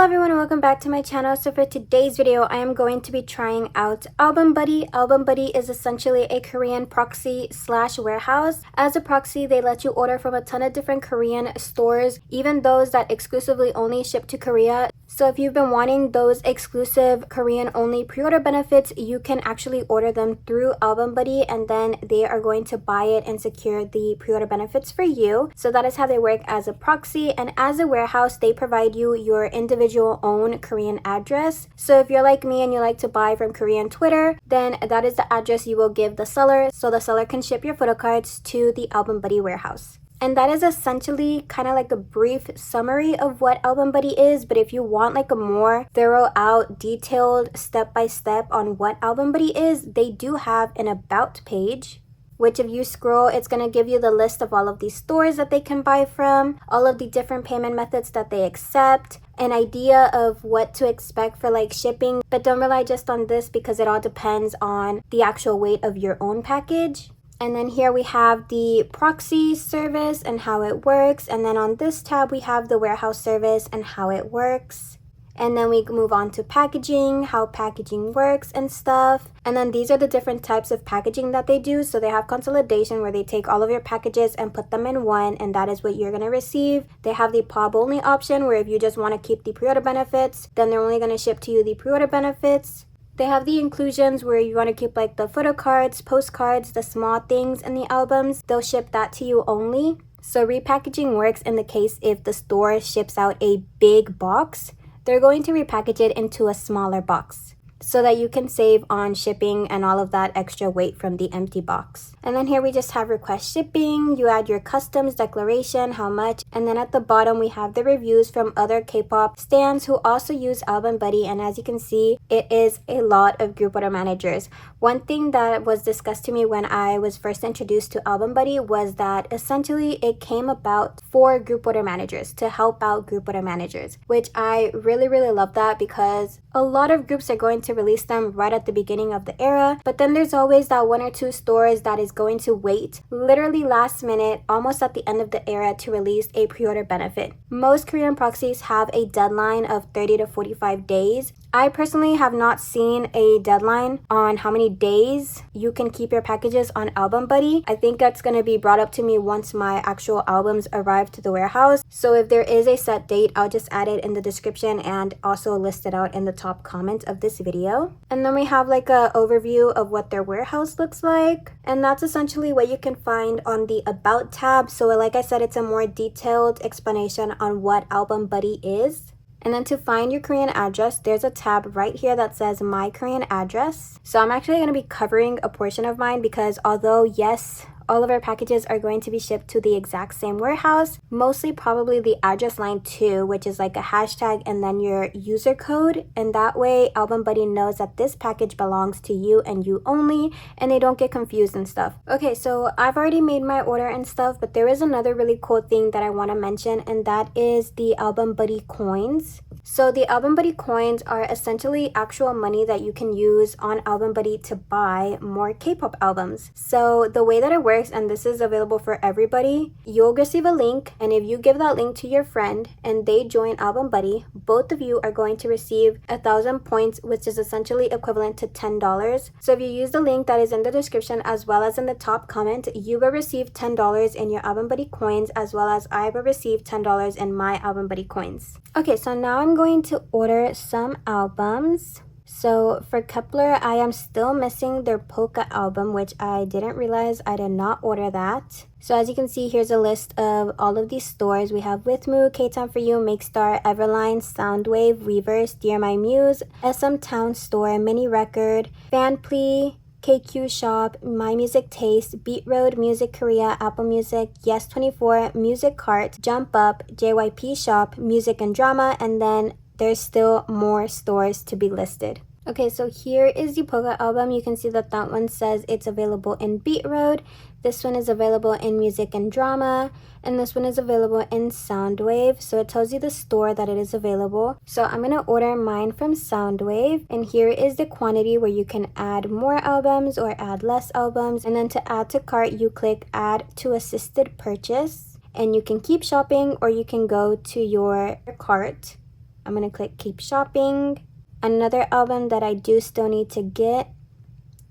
Hello everyone and welcome back to my channel. So for today's video, I am going to be trying out ALBUMBUDDY. ALBUMBUDDY is essentially a Korean proxy slash warehouse. As a proxy, they let you order from a ton of different Korean stores, even those that exclusively only ship to Korea. So if you've been wanting those exclusive Korean only pre-order benefits, you can actually order them through ALBUMBUDDY and then they are going to buy it and secure the pre-order benefits for you. So that is how they work as a proxy, and as a warehouse, they provide you your individual own Korean address. So if you're like me and you like to buy from Korean Twitter, then that is the address you will give the seller so the seller can ship your photo cards to the ALBUMBUDDY warehouse. And that is essentially kind of like a brief summary of what ALBUMBUDDY is. But if you want like a more thorough out, detailed step-by-step on what ALBUMBUDDY is, they do have an about page, which if you scroll, it's going to give you the list of all of these stores that they can buy from, all of the different payment methods that they accept, an idea of what to expect for like shipping. But don't rely just on this because it all depends on the actual weight of your own package. And then here we have the proxy service and how it works. And then on this tab, we have the warehouse service and how it works. And then we move on to packaging, how packaging works and stuff. And then these are the different types of packaging that they do. So they have consolidation where they take all of your packages and put them in one, and that is what you're going to receive. They have the POB only option where if you just want to keep the pre-order benefits, then they're only going to ship to you the pre-order benefits. They have the inclusions where you want to keep like the photo cards, postcards, the small things in the albums. They'll ship that to you only. So repackaging works in the case if the store ships out a big box, they're going to repackage it into a smaller box so that you can save on shipping and all of that extra weight from the empty box. And then here we just have request shipping. You add your customs declaration, how much, and then at the bottom we have the reviews from other K-pop stans who also use ALBUMBUDDY, and as you can see, it is a lot of group order managers. One thing that was discussed to me when I was first introduced to ALBUMBUDDY was that essentially it came about for group order managers to help out group order managers, which I really love that because a lot of groups are going to release them right at the beginning of the era, but then there's always that one or two stores that is going to wait literally last minute, almost at the end of the era, to release a pre-order benefit. Most Korean proxies have a deadline of 30 to 45 days. I personally have not seen a deadline on how many days you can keep your packages on ALBUMBUDDY. I think that's going to be brought up to me once my actual albums arrive to the warehouse. So if there is a set date, I'll just add it in the description and also list it out in the top comment of this video. And then we have like a overview of what their warehouse looks like. And that's essentially what you can find on the About tab. So like I said, it's a more detailed explanation on what ALBUMBUDDY is. And then to find your Korean address, there's a tab right here that says My Korean Address. So I'm actually going to be covering a portion of mine because although, yes, all of our packages are going to be shipped to the exact same warehouse, mostly probably the address line 2, which is like a hashtag and then your user code. And that way ALBUMBUDDY knows that this package belongs to you and you only, and they don't get confused and stuff. Okay, so I've already made my order and stuff, but there is another really cool thing that I want to mention, and that is the ALBUMBUDDY coins. So the ALBUMBUDDY coins are essentially actual money that you can use on ALBUMBUDDY to buy more K-pop albums. So the way that it works, and this is available for everybody, you'll receive a link, and if you give that link to your friend and they join ALBUMBUDDY, both of you are going to receive 1,000 points, which is essentially equivalent to $10. So if you use the link that is in the description as well as in the top comment, you will receive $10 in your ALBUMBUDDY coins, as well as I will receive $10 in my ALBUMBUDDY coins. Okay, so now I'm going to order some albums. So for Kepler, I am still missing their Polka album, which I didn't realize I did not order that. So as you can see, here's a list of all of these stores. We have Withmu, K-Town For You, Makestar, Everline, Soundwave, Weverse, Dear My Muse, SM Town Store, Mini Record, Fanply, KQ Shop, My Music Taste, Beat Road, Music Korea, Apple Music, Yes24, Music Cart, Jump Up, JYP Shop, Music and Drama, and then there's still more stores to be listed. Okay, so here is the Polka album. You can see that that one says it's available in Beat Road. This one is available in Music and Drama, and this one is available in Soundwave. So it tells you the store that it is available. So I'm gonna order mine from Soundwave, and here is the quantity where you can add more albums or add less albums. And then to add to cart, you click Add to Assisted Purchase, and you can keep shopping or you can go to your cart. I'm gonna click keep shopping. Another album that I do still need to get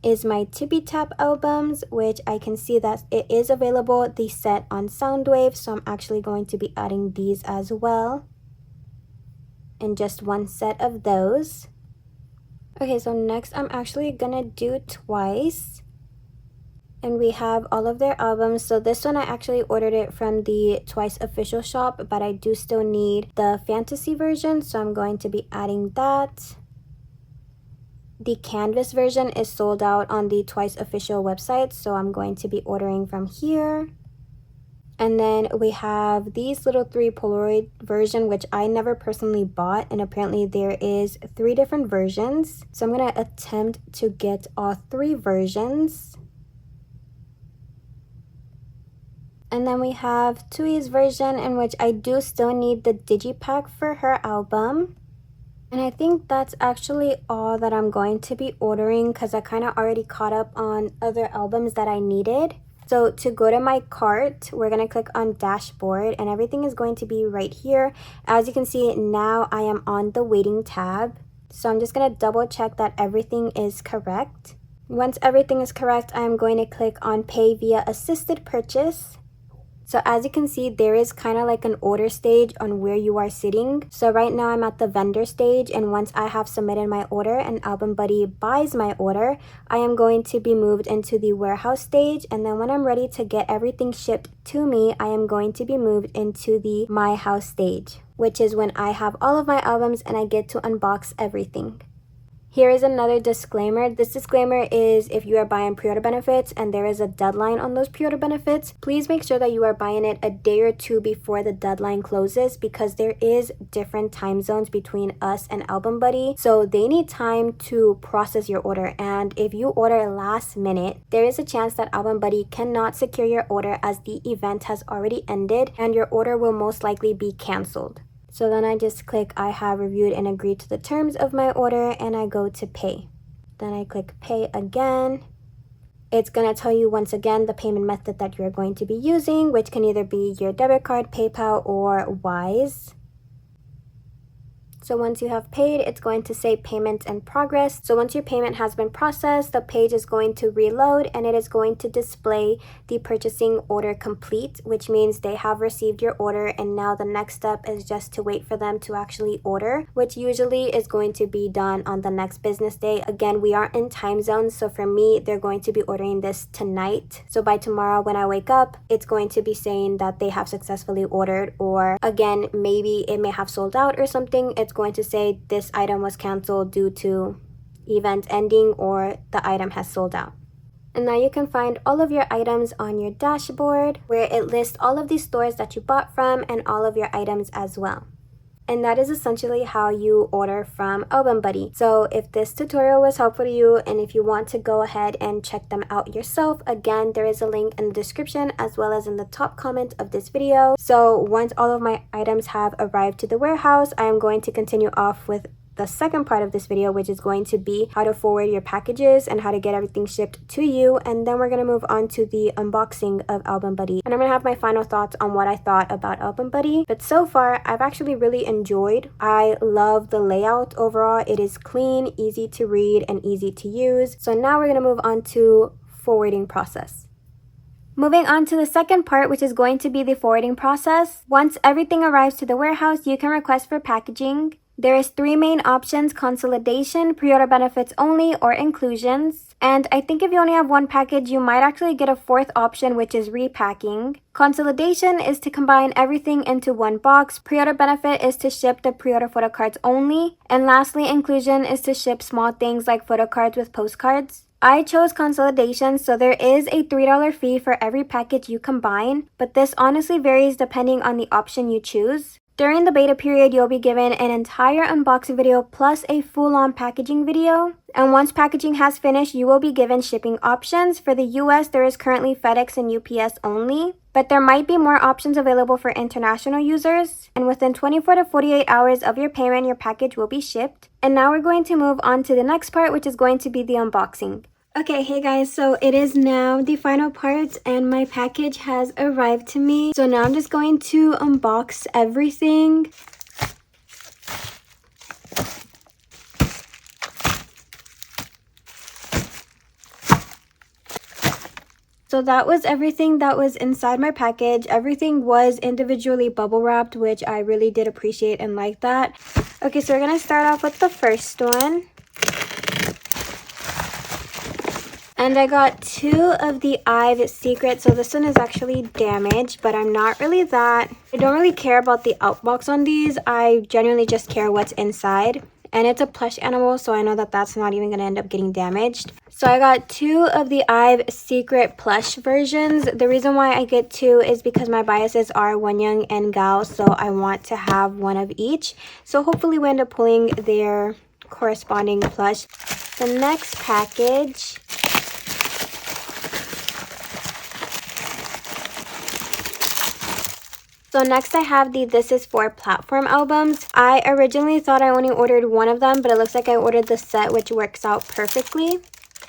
is my Tippy Tap albums, which I can see that it is available, the set on Soundwave, so I'm actually going to be adding these as well, and just one set of those. Okay, so next I'm actually gonna do Twice, and we have all of their albums. So this one I actually ordered it from the Twice official shop, but I do still need the fantasy version, so I'm going to be adding that. The canvas version is sold out on the Twice official website, so I'm going to be ordering from here. And then we have these little 3 Polaroid version, which I never personally bought, and apparently there is 3 different versions. So I'm gonna attempt to get all 3 versions. And then we have Tui's version, in which I do still need the digipack for her album. And I think that's actually all that I'm going to be ordering, because I kind of already caught up on other albums that I needed. So to go to my cart, we're going to click on dashboard, and everything is going to be right here. As you can see, now I am on the waiting tab. So I'm just going to double check that everything is correct. Once everything is correct, I am going to click on pay via assisted purchase. So as you can see, there is kind of like an order stage on where you are sitting. So right now I'm at the vendor stage, and once I have submitted my order and ALBUMBUDDY buys my order, I am going to be moved into the warehouse stage. And then when I'm ready to get everything shipped to me, I am going to be moved into the my house stage, which is when I have all of my albums and I get to unbox everything. Here is another disclaimer. This disclaimer is if you are buying pre-order benefits and there is a deadline on those pre-order benefits, please make sure that you are buying it a day or 2 before the deadline closes, because there is different time zones between us and ALBUMBUDDY. So they need time to process your order. And if you order last minute, there is a chance that ALBUMBUDDY cannot secure your order as the event has already ended and your order will most likely be canceled. So then I just click I have reviewed and agreed to the terms of my order, and I go to pay. Then I click pay again. It's going to tell you once again the payment method that you're going to be using, which can either be your debit card, PayPal, or Wise. So once you have paid, it's going to say payment in progress. So once your payment has been processed, the page is going to reload and it is going to display the purchasing order complete, which means they have received your order, and now the next step is just to wait for them to actually order, which usually is going to be done on the next business day. Again, we aren't in time zones, so for me, they're going to be ordering this tonight. So by tomorrow when I wake up, it's going to be saying that they have successfully ordered, or again, maybe it may have sold out or something. It's going to say this item was canceled due to event ending, or the item has sold out. And now you can find all of your items on your dashboard, where it lists all of these stores that you bought from and all of your items as well. And that is essentially how you order from ALBUMBUDDY. So if this tutorial was helpful to you, and if you want to go ahead and check them out yourself, again, there is a link in the description as well as in the top comment of this video. So once all of my items have arrived to the warehouse, I am going to continue off with the second part of this video, which is going to be how to forward your packages and how to get everything shipped to you. And then we're going to move on to the unboxing of ALBUMBUDDY, and I'm going to have my final thoughts on what I thought about ALBUMBUDDY. But so far, I've actually really enjoyed. I love the layout overall. It is clean, easy to read, and easy to use. So now we're going to move on to forwarding process. Moving on to the second part, which is going to be the forwarding process. Once everything arrives to the warehouse, you can request for packaging. There is 3 main options: consolidation, pre-order benefits only, or inclusions. And I think if you only have 1 package, you might actually get a 4th option, which is repacking. Consolidation is to combine everything into 1 box. Pre-order benefit is to ship the pre-order photo cards only. And lastly, inclusion is to ship small things like photo cards with postcards. I chose consolidation, so there is a $3 fee for every package you combine, but this honestly varies depending on the option you choose. During the beta period, you'll be given an entire unboxing video plus a full-on packaging video. And once packaging has finished, you will be given shipping options. For the US, there is currently FedEx and UPS only, but there might be more options available for international users. And within 24 to 48 hours of your payment, your package will be shipped. And now we're going to move on to the next part, which is going to be the unboxing. Okay, hey guys, so it is now the final part and my package has arrived to me. So now I'm just going to unbox everything. So that was everything that was inside my package. Everything was individually bubble wrapped, which I really did appreciate and like that. Okay, so we're gonna start off with the first one. And I got 2 of the I've Secret. So this one is actually damaged, but I'm not really I don't really care about the outbox on these. I genuinely just care what's inside. And it's a plush animal, so I know that that's not even going to end up getting damaged. So I got 2 of the I've Secret plush versions. The reason why I get 2 is because my biases are Wonyoung and Gao, so I want to have 1 of each. So hopefully we end up pulling their corresponding plush. The next package. So next I have the This Is For platform albums. I originally thought I only ordered 1 of them, but it looks like I ordered the set, which works out perfectly.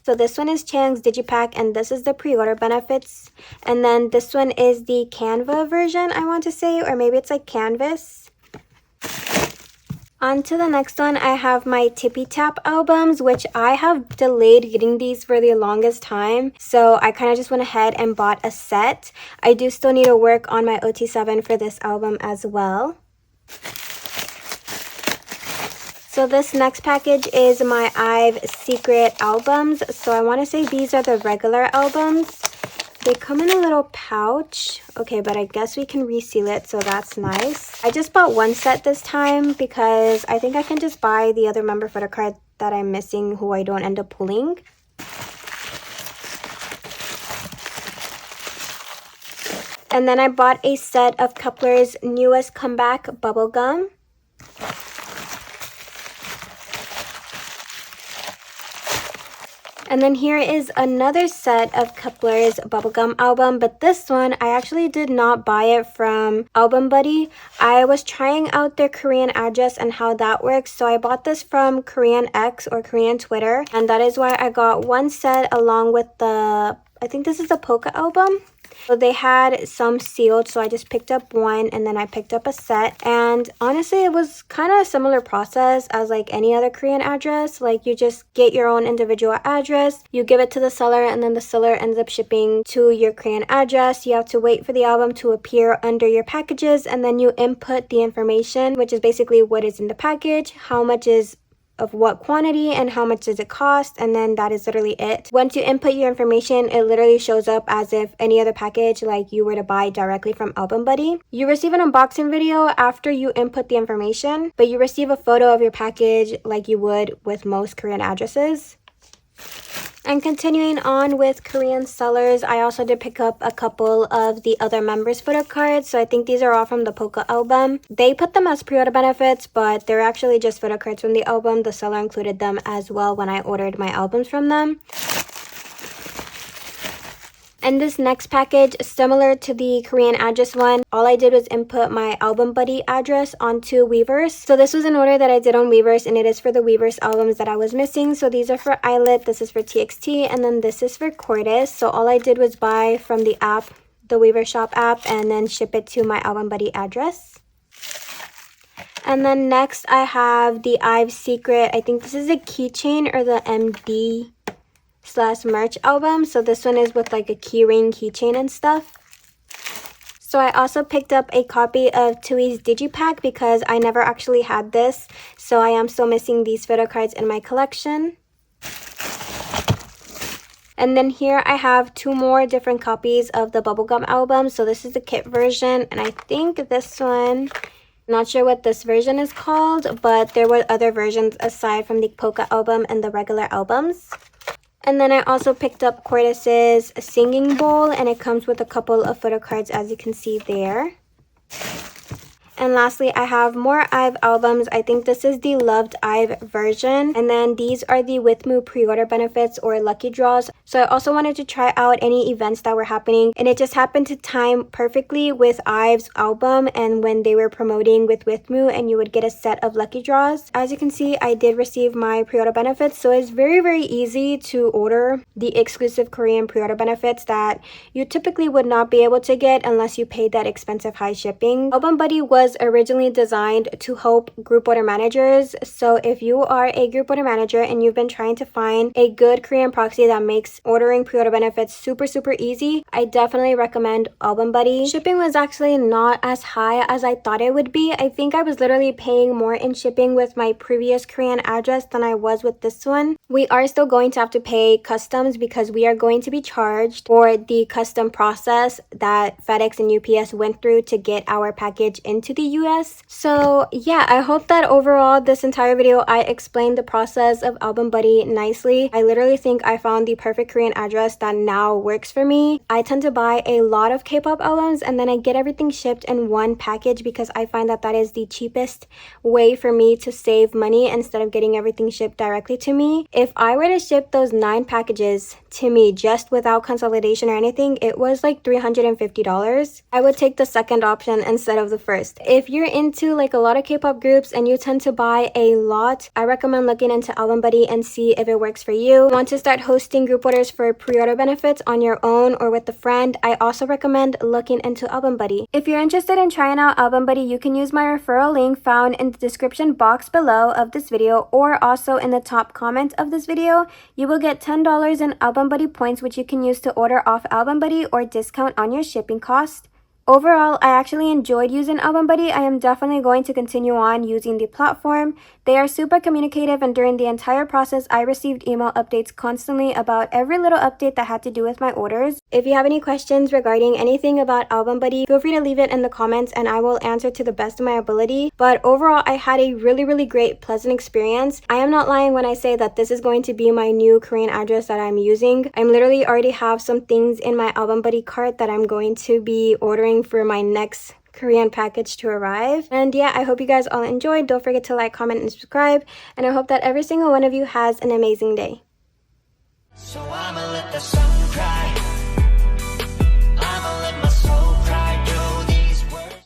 So this one is Chang's Digipack, and this is the pre-order benefits. And then this one is the Canva version, I want to say, or maybe it's like Canvas. On to the next one, I have my Tippy Tap albums, which I have delayed getting these for the longest time. So I kind of just went ahead and bought a set. I do still need to work on my OT7 for this album as well. So this next package is my I've Secret albums. So I want to say these are the regular albums. They come in a little pouch. Okay, but I guess we can reseal it, so that's nice. I just bought 1 set this time because I think I can just buy the other member photo card that I'm missing who I don't end up pulling. And then I bought a set of Kepler's newest comeback bubblegum. And then here is another set of Kepler's bubblegum album, but this one I actually did not buy it from ALBUMBUDDY. I was trying out their Korean address and how that works, so I bought this from Korean X or Korean Twitter, and that is why I got 1 set along with the, I think this is the Polka album. So they had some sealed, so I just picked up 1 and then I picked up a set. And honestly, it was kind of a similar process as like any other Korean address. Like you just get your own individual address, you give it to the seller, and then the seller ends up shipping to your Korean address. You have to wait for the album to appear under your packages, and then you input the information, which is basically what is in the package, how much is of what quantity and how much does it cost, and then that is literally it. Once you input your information, it literally shows up as if any other package like you were to buy directly from ALBUMBUDDY. You receive an unboxing video after you input the information, but you receive a photo of your package like you would with most Korean addresses. And continuing on with Korean sellers, I also did pick up a couple of the other members' photo cards. So I think these are all from the Polka album. They put them as pre-order benefits, but they're actually just photo cards from the album. The seller included them as well when I ordered my albums from them. And this next package, similar to the Korean address one, all I did was input my ALBUMBUDDY address onto Weverse. So this was an order that I did on Weverse, and it is for the Weverse albums that I was missing. So these are for Islet, this is for TXT, and then this is for Cordis. So all I did was buy from the app, the Weverse shop app, and then ship it to my ALBUMBUDDY address. And then next I have the I've Secret, I think this is a keychain or the MD/merch album. So this one is with like a keyring, keychain and stuff. So I also picked up a copy of Tui's Digipack because I never actually had this. So I am still missing these photo cards in my collection. And then here I have 2 more different copies of the bubblegum album. So this is the kit version, and I think this one, not sure what this version is called, but there were other versions aside from the Polka album and the regular albums. And then I also picked up Cordis's singing bowl, and it comes with a couple of photo cards as you can see there. And lastly, I have more IVE albums. I think this is the Loved IVE version. And then these are the Withmoo pre-order benefits or lucky draws. So I also wanted to try out any events that were happening. And it just happened to time perfectly with IVE's album and when they were promoting with Withmoo, and you would get a set of lucky draws. As you can see, I did receive my pre-order benefits. So it's very, very easy to order the exclusive Korean pre-order benefits that you typically would not be able to get unless you paid that expensive high shipping. ALBUMBUDDY was originally designed to help group order managers. So if you are a group order manager and you've been trying to find a good Korean proxy that makes makes ordering pre-order benefits super easy, I definitely recommend ALBUMBUDDY. Shipping was actually not as high as I thought it would be. I think I was literally paying more in shipping with my previous Korean address than I was with this one. We are still going to have to pay customs because we are going to be charged for the custom process that FedEx and UPS went through to get our package into the US. So yeah, I hope that overall this entire video I explained the process of ALBUMBUDDY nicely. I literally think I found the perfect Korean address that now works for me. I tend to buy a lot of K-pop albums and then I get everything shipped in one package because I find that that is the cheapest way for me to save money instead of getting everything shipped directly to me. If I were to ship those 9 packages to me just without consolidation or anything, it was like $350. I would take the second option instead of the first. If you're into like a lot of K-pop groups and you tend to buy a lot, I recommend looking into ALBUMBUDDY and see if it works for you. Want to start hosting group orders for pre-order benefits on your own or with a friend, I also recommend looking into ALBUMBUDDY. If you're interested in trying out ALBUMBUDDY, you can use my referral link found in the description box below of this video or also in the top comment of this video. You will get $10 in ALBUMBUDDY points, which you can use to order off ALBUMBUDDY or discount on your shipping cost. Overall, I actually enjoyed using ALBUMBUDDY. I am definitely going to continue on using the platform. They are super communicative, and during the entire process, I received email updates constantly about every little update that had to do with my orders. If you have any questions regarding anything about ALBUMBUDDY, feel free to leave it in the comments and I will answer to the best of my ability. But overall, I had a really great, pleasant experience. I am not lying when I say that this is going to be my new Korean address that I'm using. I'm literally already have some things in my ALBUMBUDDY cart that I'm going to be ordering for my next Korean package to arrive. And yeah, I hope you guys all enjoyed. Don't forget to like, comment, and subscribe. And I hope that every single one of you has an amazing day. So I'ma let the sun cry.